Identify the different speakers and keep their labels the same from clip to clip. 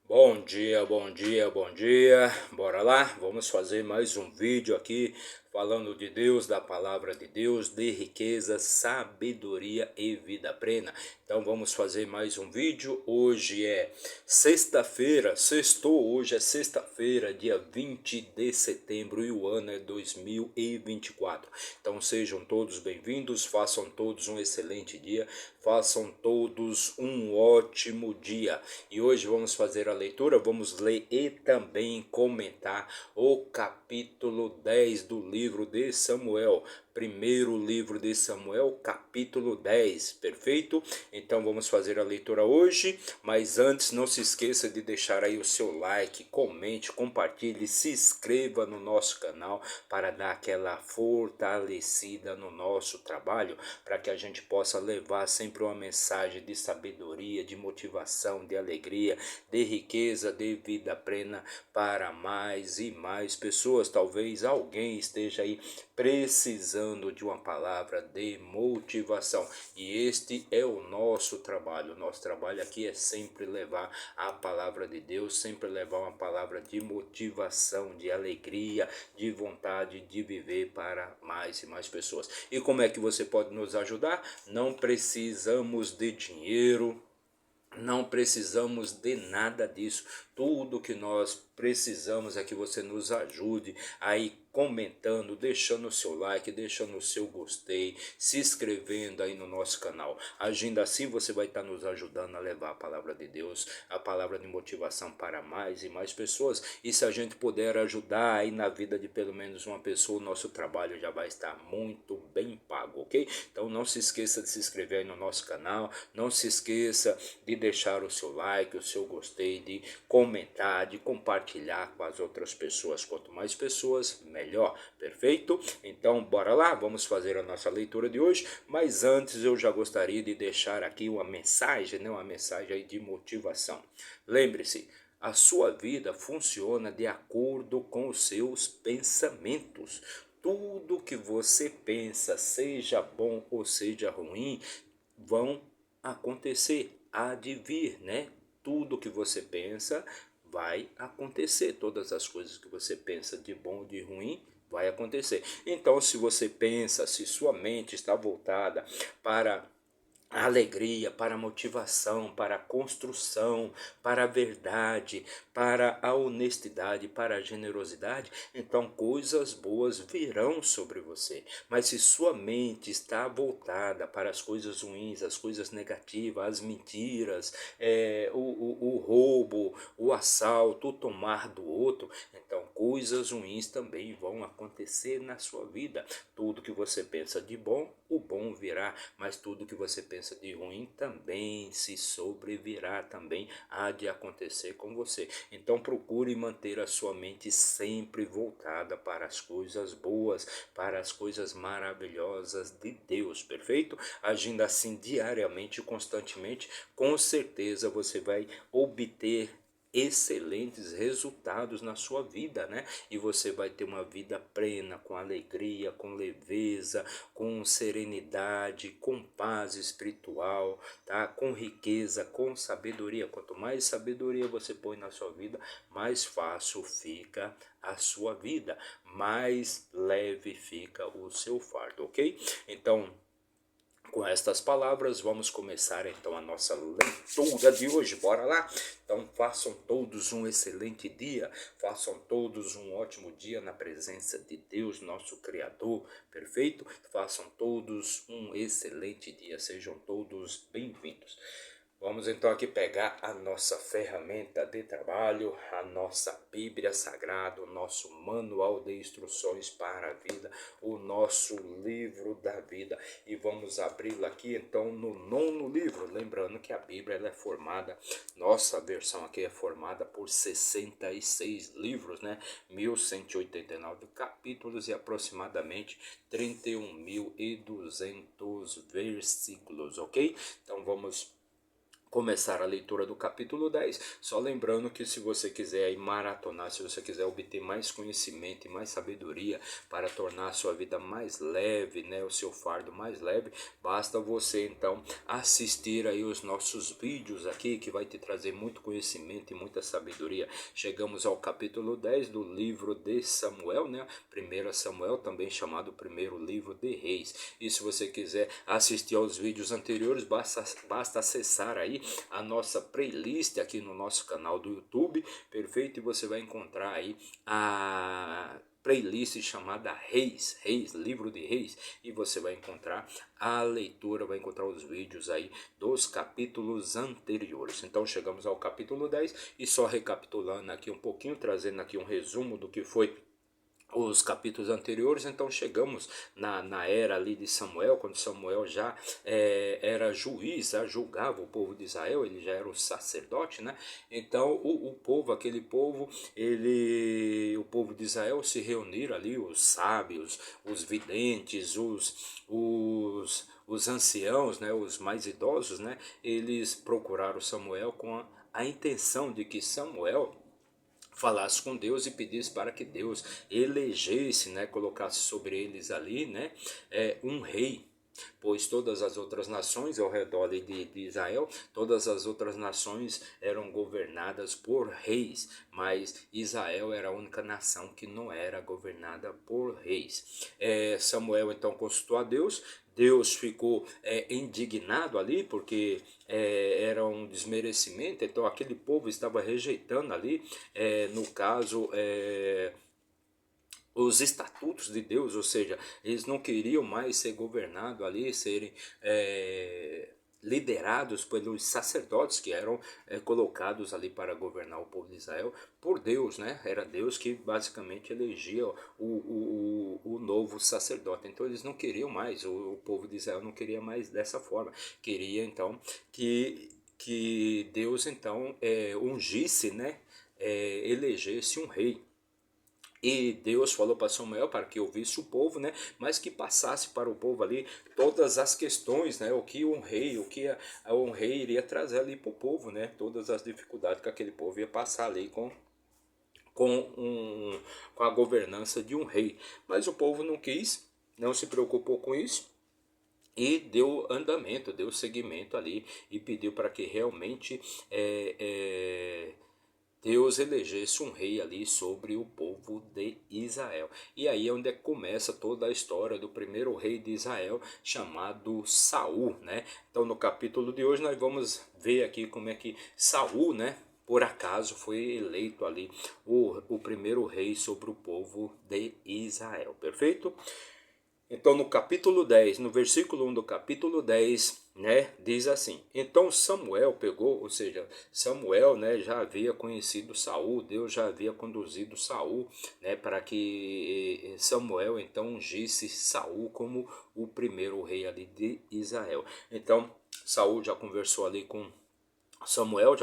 Speaker 1: Bom dia, bom dia, bom dia. Bora lá? Vamos fazer mais um vídeo aqui falando de Deus, da palavra de Deus, de riqueza, sabedoria e vida plena. Então vamos fazer mais um vídeo. Hoje é sexta-feira, sextou, hoje é sexta-feira, dia 20 de setembro e o ano é 2024. Então sejam todos bem-vindos, façam todos um excelente dia, façam todos um ótimo dia. E hoje vamos fazer a leitura, vamos ler e também comentar o capítulo 10 do livro de Samuel. Primeiro livro de Samuel, capítulo 10, perfeito? Então vamos fazer a leitura hoje, mas antes não se esqueça de deixar aí o seu like, comente, compartilhe, se inscreva no nosso canal para dar aquela fortalecida no nosso trabalho, para que a gente possa levar sempre uma mensagem de sabedoria, de motivação, de alegria, de riqueza, de vida plena para mais e mais pessoas. Talvez alguém esteja aí precisando de uma palavra de motivação. E este é o nosso trabalho. O nosso trabalho aqui é sempre levar a palavra de Deus, sempre levar uma palavra de motivação, de alegria, de vontade de viver para mais e mais pessoas. E como é que você pode nos ajudar? Não precisamos de dinheiro, não precisamos de nada disso. Tudo que nós precisamos é que você nos ajude aí comentando, deixando o seu like, deixando o seu gostei, se inscrevendo aí no nosso canal. Agindo assim, você vai estar nos ajudando a levar a palavra de Deus, a palavra de motivação para mais e mais pessoas. E se a gente puder ajudar aí na vida de pelo menos uma pessoa, o nosso trabalho já vai estar muito bem pago, ok? Então não se esqueça de se inscrever aí no nosso canal, não se esqueça de deixar o seu like, o seu gostei, de comentar, de compartilhar com as outras pessoas. Quanto mais pessoas, melhor. Perfeito? Então, bora lá, vamos fazer a nossa leitura de hoje. Mas antes, eu já gostaria de deixar aqui uma mensagem, né? Uma mensagem aí de motivação. Lembre-se, a sua vida funciona de acordo com os seus pensamentos. Tudo que você pensa, seja bom ou seja ruim, vão acontecer, há de vir, né? Tudo que você pensa vai acontecer, todas as coisas que você pensa de bom ou de ruim vai acontecer. Então, se você pensa, se sua mente está voltada para a alegria, para a motivação, para a construção, para a verdade, para a honestidade, para a generosidade, então coisas boas virão sobre você. Mas se sua mente está voltada para as coisas ruins, as coisas negativas, as mentiras, o roubo, o assalto, o tomar do outro, então coisas ruins também vão acontecer na sua vida. Tudo que você pensa de bom, o bom virá, mas tudo que você pensa de ruim também se sobrevirá, também há de acontecer com você. Então procure manter a sua mente sempre voltada para as coisas boas, para as coisas maravilhosas de Deus, perfeito? Agindo assim diariamente, constantemente, com certeza você vai obter excelentes resultados na sua vida, né? E você vai ter uma vida plena, com alegria, com leveza, com serenidade, com paz espiritual, tá? Com riqueza, com sabedoria. Quanto mais sabedoria você põe na sua vida, mais fácil fica a sua vida, mais leve fica o seu fardo, ok? Então, com estas palavras, vamos começar então a nossa leitura de hoje. Bora lá? Então façam todos um excelente dia, façam todos um ótimo dia na presença de Deus, nosso Criador, perfeito? Façam todos um excelente dia, sejam todos bem-vindos. Vamos então aqui pegar a nossa ferramenta de trabalho, a nossa Bíblia Sagrada, o nosso manual de instruções para a vida, o nosso livro da vida. E vamos abri-lo aqui então no nono livro. Lembrando que a Bíblia ela é formada, nossa versão aqui é formada por 66 livros, né? 1189 capítulos e aproximadamente 31.200 versículos, ok? Então vamos começar a leitura do capítulo 10, só lembrando que se você quiser aí maratonar, se você quiser obter mais conhecimento e mais sabedoria para tornar a sua vida mais leve, né, o seu fardo mais leve, basta você então assistir aí os nossos vídeos aqui, que vai te trazer muito conhecimento e muita sabedoria. Chegamos ao capítulo 10 do livro de Samuel, né, 1 Samuel, também chamado primeiro livro de Reis. E se você quiser assistir aos vídeos anteriores, basta acessar aí a nossa playlist aqui no nosso canal do YouTube, perfeito? E você vai encontrar aí a playlist chamada Reis, livro de Reis, e você vai encontrar a leitura, vai encontrar os vídeos aí dos capítulos anteriores. Então chegamos ao capítulo 10 e só recapitulando aqui um pouquinho, trazendo aqui um resumo do que foi os capítulos anteriores. Então chegamos na era ali de Samuel, quando Samuel já era juiz, já julgava o povo de Israel, ele já era o sacerdote, né? Então o povo, aquele povo, o povo de Israel se reuniram ali, os sábios, os videntes, os anciãos, né, os mais idosos, né? Eles procuraram Samuel com a intenção de que Samuel falasse com Deus e pedisse para que Deus elegesse, né, colocasse sobre eles ali, né, um rei, pois todas as outras nações ao redor de Israel, todas as outras nações eram governadas por reis, mas Israel era a única nação que não era governada por reis. Samuel então consultou a Deus. Deus ficou indignado ali, porque era um desmerecimento, então aquele povo estava rejeitando ali, no caso, os estatutos de Deus, ou seja, eles não queriam mais ser governados ali, serem liderados pelos sacerdotes que eram colocados ali para governar o povo de Israel por Deus, né? Era Deus que basicamente elegia o novo sacerdote. Então eles não queriam mais, o povo de Israel não queria mais dessa forma, queria então que Deus então ungisse, né? Elegesse um rei. E Deus falou para Samuel para que ouvisse o povo, né? Mas que passasse para o povo ali todas as questões, né? O que um rei, um rei iria trazer ali para o povo, né? Todas as dificuldades que aquele povo ia passar ali com a governança de um rei. Mas o povo não quis, não se preocupou com isso. E deu andamento, deu seguimento ali e pediu para que realmente Deus elegesse um rei ali sobre o povo de Israel. E aí é onde começa toda a história do primeiro rei de Israel, chamado Saul, né? Então no capítulo de hoje nós vamos ver aqui como é que Saul, né, por acaso foi eleito ali o primeiro rei sobre o povo de Israel, perfeito? Então no capítulo 10, no versículo 1 do capítulo 10, né, diz assim: então Samuel pegou, ou seja, Samuel, né, já havia conhecido Saul, Deus já havia conduzido Saul, né, para que Samuel então ungisse Saul como o primeiro rei ali de Israel. Então Saul já conversou ali com Samuel,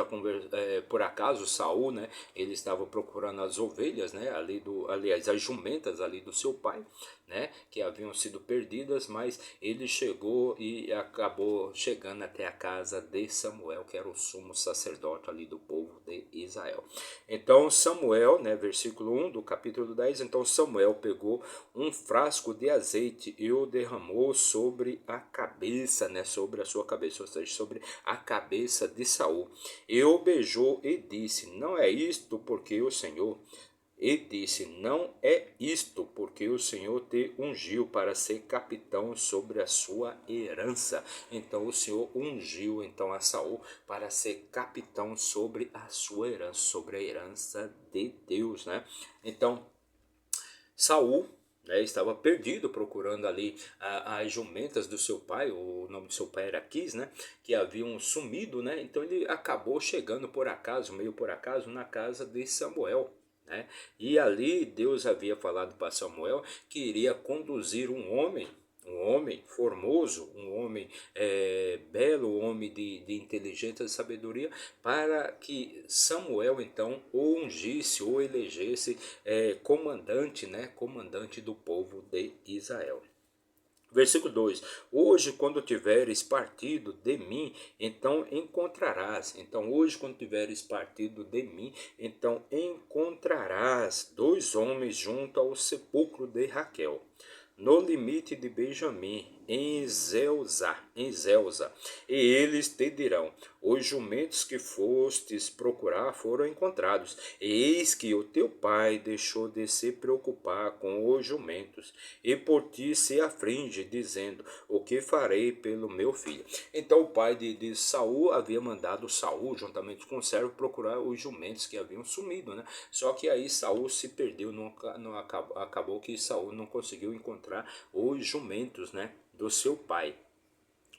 Speaker 1: por acaso Saul, né, ele estava procurando as ovelhas, né, aliás, as jumentas ali do seu pai, né, que haviam sido perdidas, mas ele chegou e acabou chegando até a casa de Samuel, que era o sumo sacerdote ali do povo de Israel. Então Samuel, né, versículo 1 do capítulo 10, então Samuel pegou um frasco de azeite e o derramou sobre a cabeça, né, sobre a sua cabeça, ou seja, sobre a cabeça de Saul. E o beijou e disse: não é isto porque o Senhor não é isto, porque o Senhor te ungiu para ser capitão sobre a sua herança. Então o Senhor ungiu então a Saul para ser capitão sobre a sua herança, sobre a herança de Deus, né? Então Saul, né, estava perdido procurando ali as jumentas do seu pai, o nome do seu pai era Quis, né, que haviam sumido, né? Então ele acabou chegando por acaso, meio por acaso, na casa de Samuel, né? E ali Deus havia falado para Samuel que iria conduzir um homem formoso, um homem belo, um homem de inteligência e sabedoria, para que Samuel então o ungisse ou elegesse comandante, né, comandante do povo de Israel. Versículo 2: Hoje, quando tiveres partido de mim, então encontrarás. Então, hoje, quando tiveres partido de mim, então encontrarás dois homens junto ao sepulcro de Raquel, no limite de Benjamim, em Zelza. E eles te dirão: os jumentos que fostes procurar foram encontrados. Eis que o teu pai deixou de se preocupar com os jumentos, e por ti se aflige, dizendo: o que farei pelo meu filho? Então o pai de Saul havia mandado Saul, juntamente com o servo, procurar os jumentos que haviam sumido, né? Só que aí Saul se perdeu, não acabou que Saul não conseguiu encontrar os jumentos, né, do seu pai.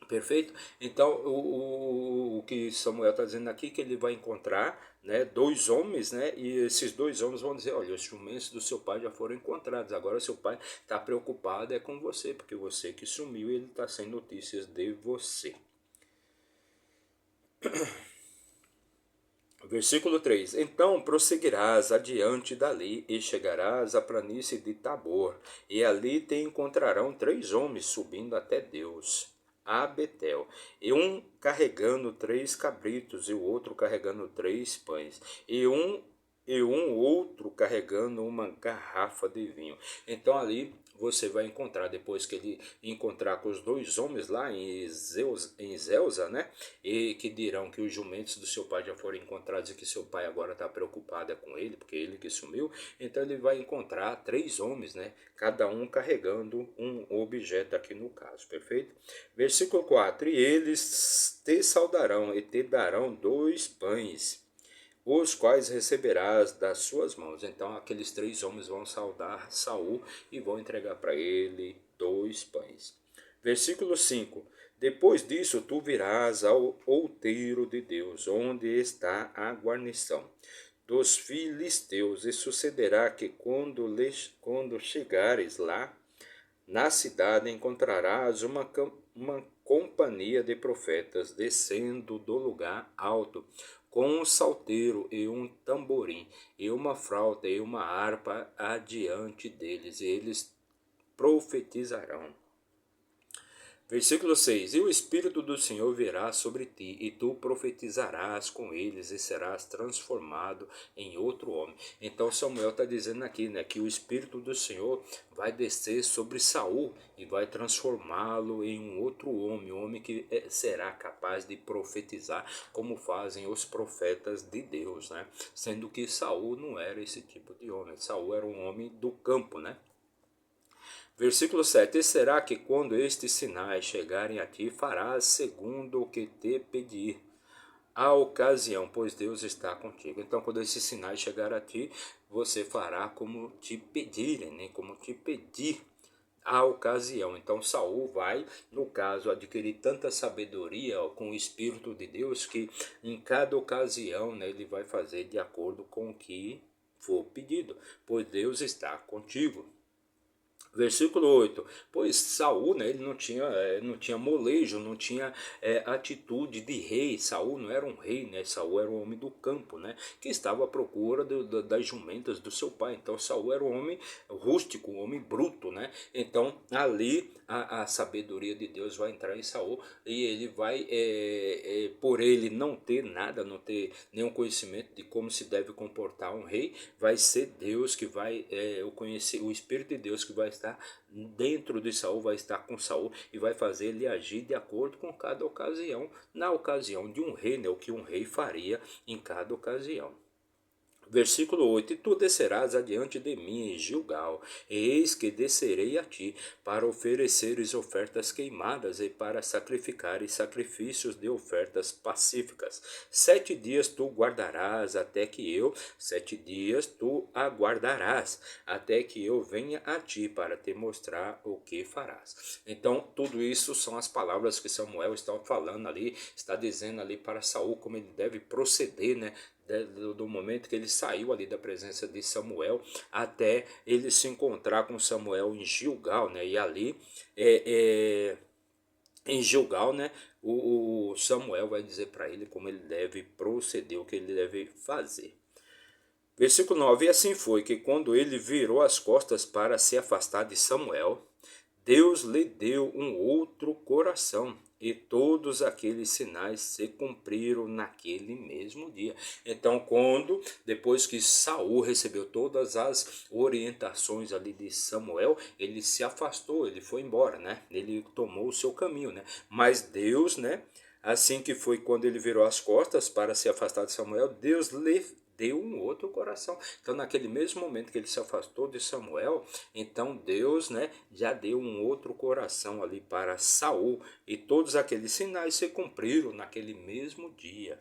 Speaker 1: Perfeito? Então, o que Samuel está dizendo aqui, que ele vai encontrar, né, dois homens, né, e esses dois homens vão dizer: olha, os jumentos do seu pai já foram encontrados, agora seu pai está preocupado com você, porque você que sumiu, ele está sem notícias de você. Versículo 3: Então prosseguirás adiante dali e chegarás à planície de Tabor, e ali te encontrarão três homens subindo até Deus, a Betel, e um carregando 3 cabritos, e o outro carregando 3 pães, e um outro carregando uma garrafa de vinho. Então ali você vai encontrar, depois que ele encontrar com os dois homens lá em Zelza, né? E que dirão que os jumentos do seu pai já foram encontrados e que seu pai agora está preocupado com ele, porque ele que sumiu. Então ele vai encontrar três homens, né? Cada um carregando um objeto aqui no caso, perfeito? Versículo 4: E eles te saudarão e te darão 2 pães, os quais receberás das suas mãos. Então aqueles três homens vão saudar Saul e vão entregar para ele 2 pães. Versículo 5: Depois disso tu virás ao outeiro de Deus, onde está a guarnição dos filisteus, e sucederá que quando chegares lá, na cidade encontrarás uma companhia de profetas descendo do lugar alto, com um salteiro e um tamborim, e uma flauta e uma harpa adiante deles, e eles profetizarão. Versículo 6: E o Espírito do Senhor virá sobre ti, e tu profetizarás com eles, e serás transformado em outro homem. Então Samuel está dizendo aqui, né, que o Espírito do Senhor vai descer sobre Saul e vai transformá-lo em um outro homem, um homem que será capaz de profetizar, como fazem os profetas de Deus, né? Sendo que Saul não era esse tipo de homem. Saul era um homem do campo, né? Versículo 7: E será que quando estes sinais chegarem a ti, farás segundo o que te pedir a ocasião, pois Deus está contigo. Então, quando esses sinais chegarem a ti, você fará como te pedirem, né? Como te pedir a ocasião. Então, Saul vai, no caso, adquirir tanta sabedoria com o Espírito de Deus, que em cada ocasião, né, ele vai fazer de acordo com o que for pedido, pois Deus está contigo. Versículo 8: Pois Saul, né, ele não tinha molejo, não tinha atitude de rei. Saul não era um rei, né? Saul era um homem do campo, né, que estava à procura das jumentas do seu pai. Então Saul era um homem rústico, um homem bruto, né? Então ali a sabedoria de Deus vai entrar em Saul, e ele vai, por ele não ter nada, não ter nenhum conhecimento de como se deve comportar um rei, vai ser Deus que vai, o Espírito de Deus que vai estar dentro de Saul, vai estar com Saul e vai fazer ele agir de acordo com cada ocasião, na ocasião de um rei, né, o que um rei faria em cada ocasião. Versículo 8: E tu descerás adiante de mim em Gilgal, e eis que descerei a ti, para ofereceres ofertas queimadas e para sacrificares sacrifícios de ofertas pacíficas. 7 dias tu guardarás até que eu, 7 dias tu aguardarás, até que eu venha a ti para te mostrar o que farás. Então, tudo isso são as palavras que Samuel está falando ali, está dizendo ali para Saul como ele deve proceder, né? Do momento que ele saiu ali da presença de Samuel até ele se encontrar com Samuel em Gilgal, né? E ali em Gilgal, né, o Samuel vai dizer para ele como ele deve proceder, o que ele deve fazer. Versículo 9: E assim foi que quando ele virou as costas para se afastar de Samuel, Deus lhe deu um outro coração. E todos aqueles sinais se cumpriram naquele mesmo dia. Então, depois que Saul recebeu todas as orientações ali de Samuel, ele se afastou, ele foi embora, né? Ele tomou o seu caminho, né? Mas Deus, né? Assim que foi quando ele virou as costas para se afastar de Samuel, Deus lhe deu um outro coração. Então, naquele mesmo momento que ele se afastou de Samuel, então Deus, né, já deu um outro coração ali para Saul, e todos aqueles sinais se cumpriram naquele mesmo dia.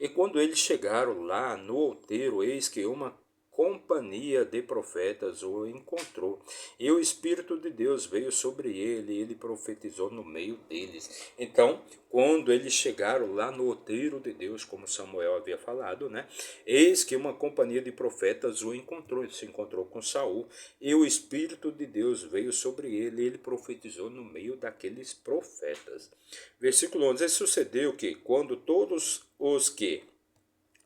Speaker 1: E quando eles chegaram lá no outeiro, eis que uma companhia de profetas o encontrou. E o Espírito de Deus veio sobre ele, e ele profetizou no meio deles. Então, quando eles chegaram lá no outeiro de Deus, como Samuel havia falado, né? Eis que uma companhia de profetas o encontrou. Ele se encontrou com Saul, e o Espírito de Deus veio sobre ele, e ele profetizou no meio daqueles profetas. Versículo 11: E sucedeu que, quando todos os que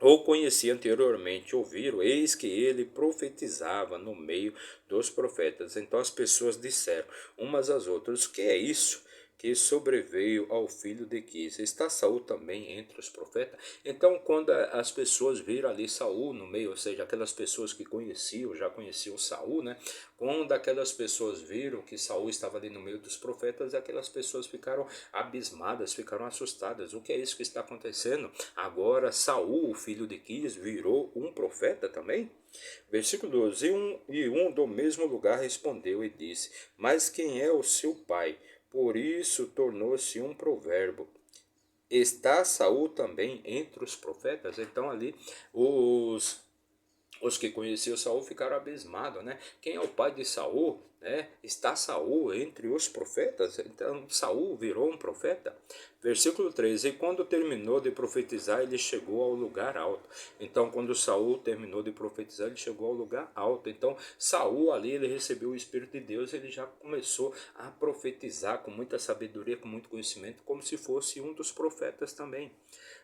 Speaker 1: ou conheci anteriormente, ouviram, eis que ele profetizava no meio dos profetas. Então as pessoas disseram umas às outras: o que é isso que sobreveio ao filho de Quis? Está Saul também entre os profetas? Então, quando as pessoas viram ali Saul no meio, ou seja, aquelas pessoas que conheciam, já conheciam Saul, né? Quando aquelas pessoas viram que Saul estava ali no meio dos profetas, aquelas pessoas ficaram abismadas, ficaram assustadas. O que é isso que está acontecendo? Agora Saul, o filho de Quis, virou um profeta também? Versículo 12: E um do mesmo lugar respondeu e disse: Mas quem é o seu pai? Por isso tornou-se um provérbio. Está Saul também entre os profetas? Então ali os que conheciam Saul ficaram abismados, né? Quem é o pai de Saul? Né? Está Saul entre os profetas? Então Saul virou um profeta? Versículo 13: E quando terminou de profetizar, ele chegou ao lugar alto. Então, quando Saul terminou de profetizar, ele chegou ao lugar alto. Então, Saul ali, ele recebeu o Espírito de Deus, ele já começou a profetizar com muita sabedoria, com muito conhecimento, como se fosse um dos profetas também.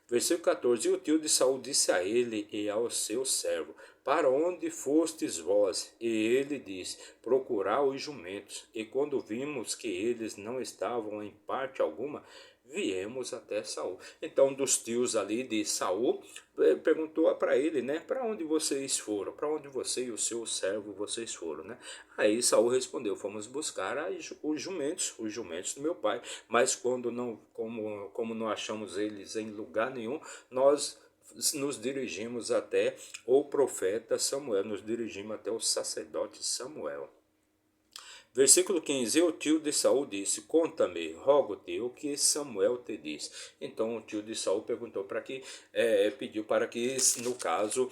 Speaker 1: Versículo 14: E o tio de Saul disse a ele e ao seu servo: Para onde fostes vós? E ele disse: Procurar os jumentos. E quando vimos que eles não estavam em parte alguma, viemos até Saul. Então, dos tios ali de Saul, perguntou para ele, né? Para onde vocês foram? Para onde você e o seu servo vocês foram, né? Aí Saul respondeu: Fomos buscar os jumentos do meu pai. Mas quando não, como não achamos eles em lugar nenhum, nós nos dirigimos até o profeta Samuel, nos dirigimos até o sacerdote Samuel. Versículo 15: E o tio de Saul disse: Conta-me, rogo-te, o que Samuel te disse. Então o tio de Saul perguntou para que, pediu para que, no caso,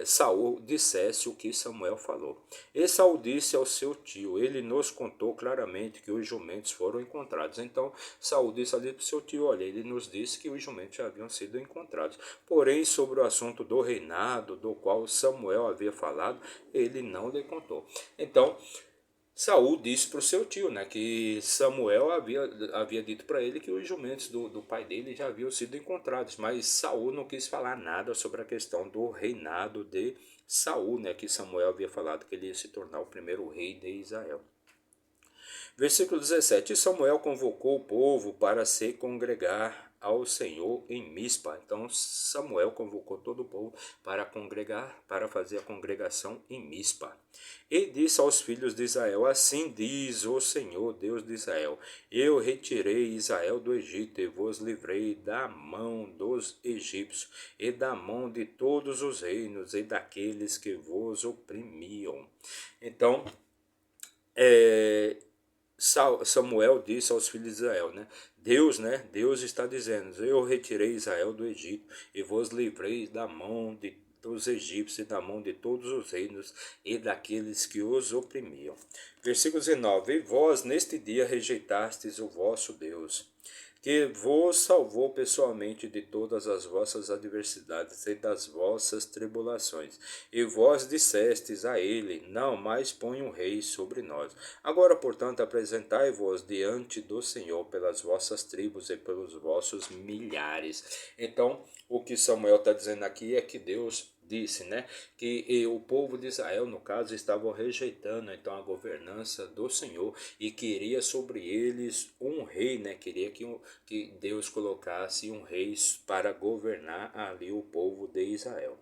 Speaker 1: Saul dissesse o que Samuel falou. E Saul disse ao seu tio: Ele nos contou claramente que os jumentos foram encontrados. Então Saul disse ali para o seu tio: Olha, ele nos disse que os jumentos já haviam sido encontrados. Porém, sobre o assunto do reinado, do qual Samuel havia falado, ele não lhe contou. Então, Saul disse para o seu tio, né, que Samuel havia dito para ele que os jumentos do pai dele já haviam sido encontrados, mas Saul não quis falar nada sobre a questão do reinado de Saul, né, que Samuel havia falado que ele ia se tornar o primeiro rei de Israel. Versículo 17: E Samuel convocou o povo para se congregar ao Senhor em Mispa. Então Samuel convocou todo o povo para congregar, para fazer a congregação em Mispa. E disse aos filhos de Israel: Assim diz o Senhor, Deus de Israel: Eu retirei Israel do Egito e vos livrei da mão dos egípcios e da mão de todos os reinos e daqueles que vos oprimiam. Então, Samuel disse aos filhos de Israel, né? Deus está dizendo: Eu retirei Israel do Egito e vos livrei da mão dos egípcios e da mão de todos os reinos e daqueles que os oprimiam. Versículo 19: E vós neste dia rejeitastes o vosso Deus, que vos salvou pessoalmente de todas as vossas adversidades e das vossas tribulações. E vós dissestes a ele: Não mais põe um rei sobre nós. Agora, portanto, apresentai-vos diante do Senhor pelas vossas tribos e pelos vossos milhares. Então, o que Samuel está dizendo aqui é que Deus disse, né, que o povo de Israel, no caso, estavam rejeitando então a governança do Senhor e queria sobre eles um rei, né, queria que Deus colocasse um rei para governar ali o povo de Israel.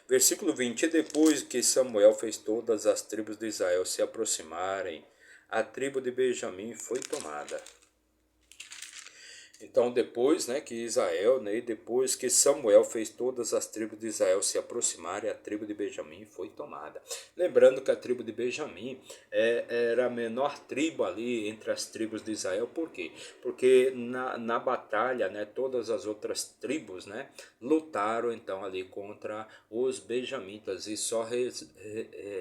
Speaker 1: Versículo 20: E depois que Samuel fez todas as tribos de Israel se aproximarem, a tribo de Benjamim foi tomada. Então depois, né, que Israel, né, depois que Samuel fez todas as tribos de Israel se aproximarem, a tribo de Benjamim foi tomada. Lembrando que a tribo de Benjamim era a menor tribo ali entre as tribos de Israel. Por quê? Porque na batalha, né, todas as outras tribos, né, lutaram então ali contra os benjamitas e só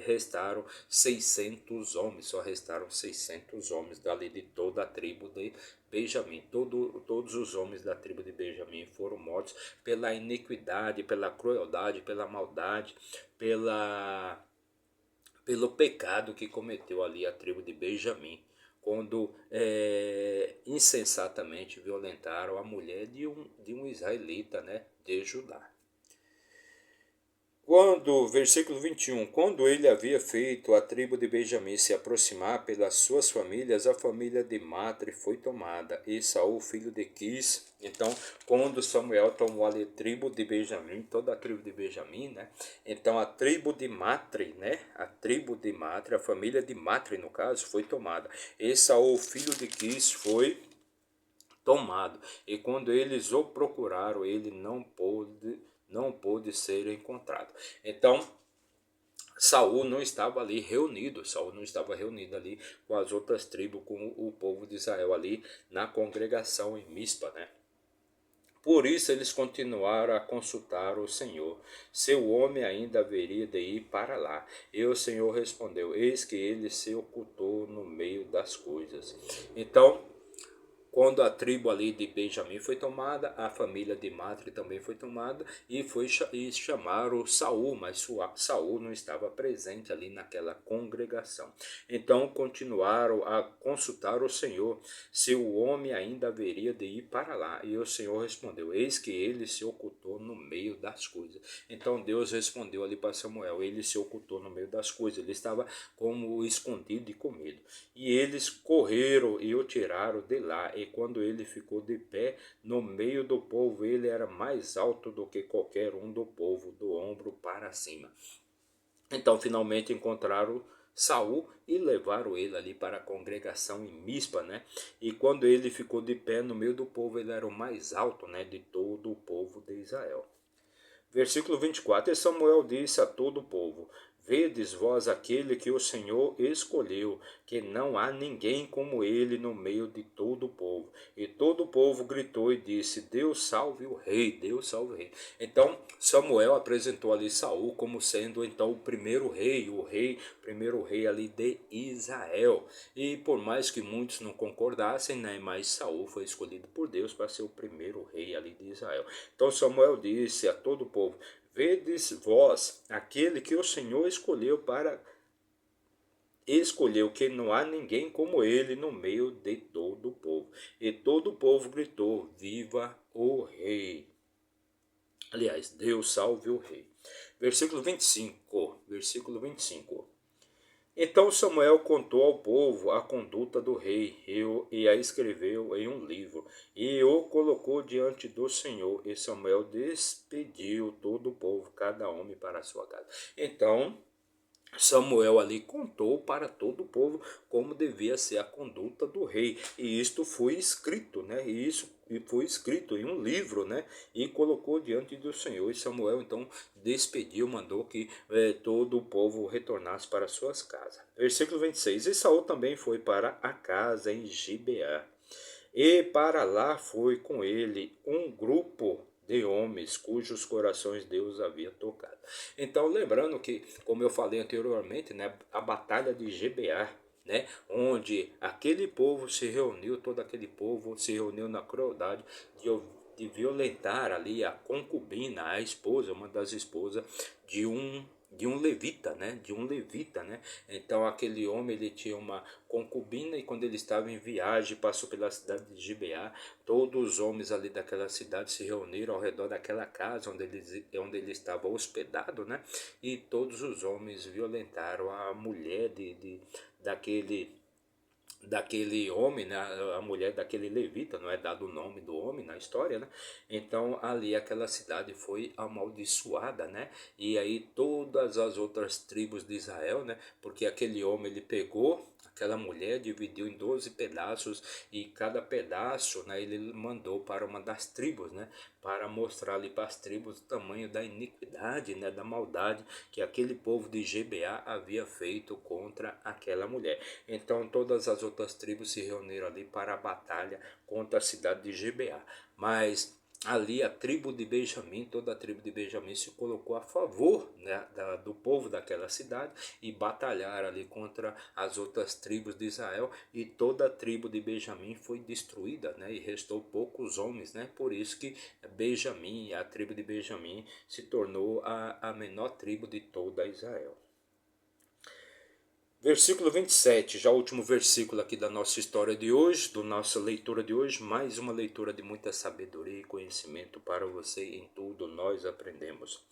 Speaker 1: restaram 600 homens, só restaram 600 homens dali de toda a tribo de Benjamim. Todos os homens da tribo de Benjamim foram mortos pela iniquidade, pela crueldade, pela maldade, pelo pecado que cometeu ali a tribo de Benjamim, quando insensatamente violentaram a mulher de um israelita, né, de Judá. Versículo 21, quando ele havia feito a tribo de Benjamim se aproximar pelas suas famílias, a família de Matre foi tomada, e Saul, filho de Quis. Então, quando Samuel tomou ali a tribo de Benjamim, toda a tribo de Benjamim, né? Então, a tribo de Matre, né? A tribo de Matre, a família de Matre, no caso, foi tomada. E Saul, filho de Quis, foi tomado. E quando eles o procuraram, ele não pôde ser encontrado. Então, Saul não estava ali reunido, Saul não estava reunido ali com as outras tribos, com o povo de Israel ali na congregação em Mispa, né? Por isso eles continuaram a consultar o Senhor, se o homem ainda haveria de ir para lá. E o Senhor respondeu, eis que ele se ocultou no meio das coisas. Então, quando a tribo ali de Benjamim foi tomada, a família de Matre também foi tomada e chamaram Saul, mas Saul não estava presente ali naquela congregação. Então continuaram a consultar o Senhor se o homem ainda haveria de ir para lá. E o Senhor respondeu, eis que ele se ocultou no meio das coisas. Então Deus respondeu ali para Samuel, ele se ocultou no meio das coisas, ele estava como escondido e com medo. E eles correram e o tiraram de lá. E quando ele ficou de pé no meio do povo, ele era mais alto do que qualquer um do povo, do ombro para cima. Então finalmente encontraram Saul e levaram ele ali para a congregação em Mispa, né? E quando ele ficou de pé no meio do povo, ele era o mais alto, né, de todo o povo de Israel. Versículo 24, e Samuel disse a todo o povo, vedes vós aquele que o Senhor escolheu, que não há ninguém como ele no meio de todo o povo. E todo o povo gritou e disse, Deus salve o rei, Deus salve o rei. Então Samuel apresentou ali Saul como sendo então o primeiro rei, primeiro rei ali de Israel. E por mais que muitos não concordassem, né, mas Saul foi escolhido por Deus para ser o primeiro rei ali de Israel. Então Samuel disse a todo o povo, vedes vós aquele que o Senhor escolheu que não há ninguém como ele no meio de todo o povo. E todo o povo gritou, viva o rei. Aliás, Deus salve o rei. Versículo 25. Então Samuel contou ao povo a conduta do rei e a escreveu em um livro e o colocou diante do Senhor. E Samuel despediu todo o povo, cada homem para a sua casa. Então Samuel ali contou para todo o povo como devia ser a conduta do rei. E isto foi escrito, né? E foi escrito em um livro, né? E colocou diante do Senhor. E Samuel então despediu, mandou que todo o povo retornasse para suas casas. Versículo 26. E Saul também foi para a casa em Gibeá. E para lá foi com ele um grupo de homens cujos corações Deus havia tocado. Então, lembrando que, como eu falei anteriormente, né, a batalha de Gibeá, né, onde aquele povo se reuniu, todo aquele povo se reuniu na crueldade de violentar ali a concubina, a esposa, uma das esposas de um um levita, né? De um levita, né? Então aquele homem ele tinha uma concubina e quando ele estava em viagem passou pela cidade de Gibeá, todos os homens ali daquela cidade se reuniram ao redor daquela casa onde ele estava hospedado, né? E todos os homens violentaram a mulher daquele homem, né, a mulher daquele levita, não é dado o nome do homem na história, né? Então ali aquela cidade foi amaldiçoada, né? E aí todas as outras tribos de Israel, né? Porque aquele homem ele pegou aquela mulher, dividiu em 12 pedaços e cada pedaço, né, ele mandou para uma das tribos, né, para mostrar ali para as tribos o tamanho da iniquidade, né, da maldade que aquele povo de Gibeá havia feito contra aquela mulher. Então todas as outras tribos se reuniram ali para a batalha contra a cidade de Gibeá. Mas ali a tribo de Benjamim, toda a tribo de Benjamim se colocou a favor, né, do povo daquela cidade e batalharam ali contra as outras tribos de Israel e toda a tribo de Benjamim foi destruída, né, e restou poucos homens, né, por isso que Benjamim, a tribo de Benjamim se tornou a menor tribo de toda Israel. Versículo 27, já o último versículo aqui da nossa história de hoje, da nossa leitura de hoje, mais uma leitura de muita sabedoria e conhecimento para você, em tudo nós aprendemos.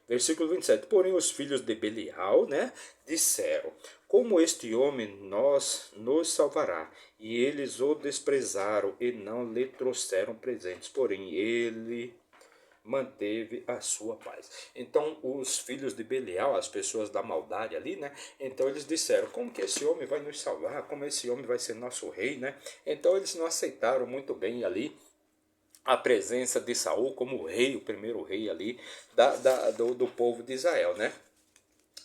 Speaker 1: Versículo 27, porém os filhos de Belial, né, disseram, como este homem nos salvará? E eles o desprezaram e não lhe trouxeram presentes, porém ele manteve a sua paz. Então os filhos de Belial, as pessoas da maldade ali, né? Então eles disseram, como que esse homem vai nos salvar? Como esse homem vai ser nosso rei, né? Então eles não aceitaram muito bem ali a presença de Saul como rei, o primeiro rei ali do povo de Israel, né?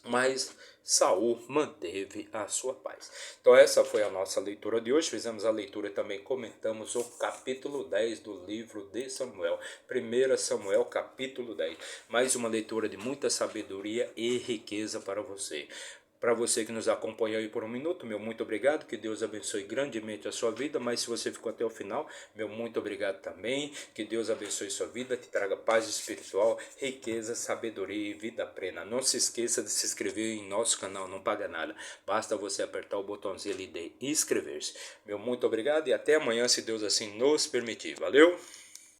Speaker 1: Mas Saul manteve a sua paz. Então essa foi a nossa leitura de hoje. Fizemos a leitura e também comentamos o capítulo 10 do livro de Samuel. 1 Samuel capítulo 10. Mais uma leitura de muita sabedoria e riqueza para você. Para você que nos acompanhou aí por um minuto, meu muito obrigado, que Deus abençoe grandemente a sua vida, mas se você ficou até o final, meu muito obrigado também, que Deus abençoe sua vida, te traga paz espiritual, riqueza, sabedoria e vida plena. Não se esqueça de se inscrever em nosso canal, não paga nada, basta você apertar o botãozinho ali de inscrever-se. Meu muito obrigado e até amanhã, se Deus assim nos permitir. Valeu!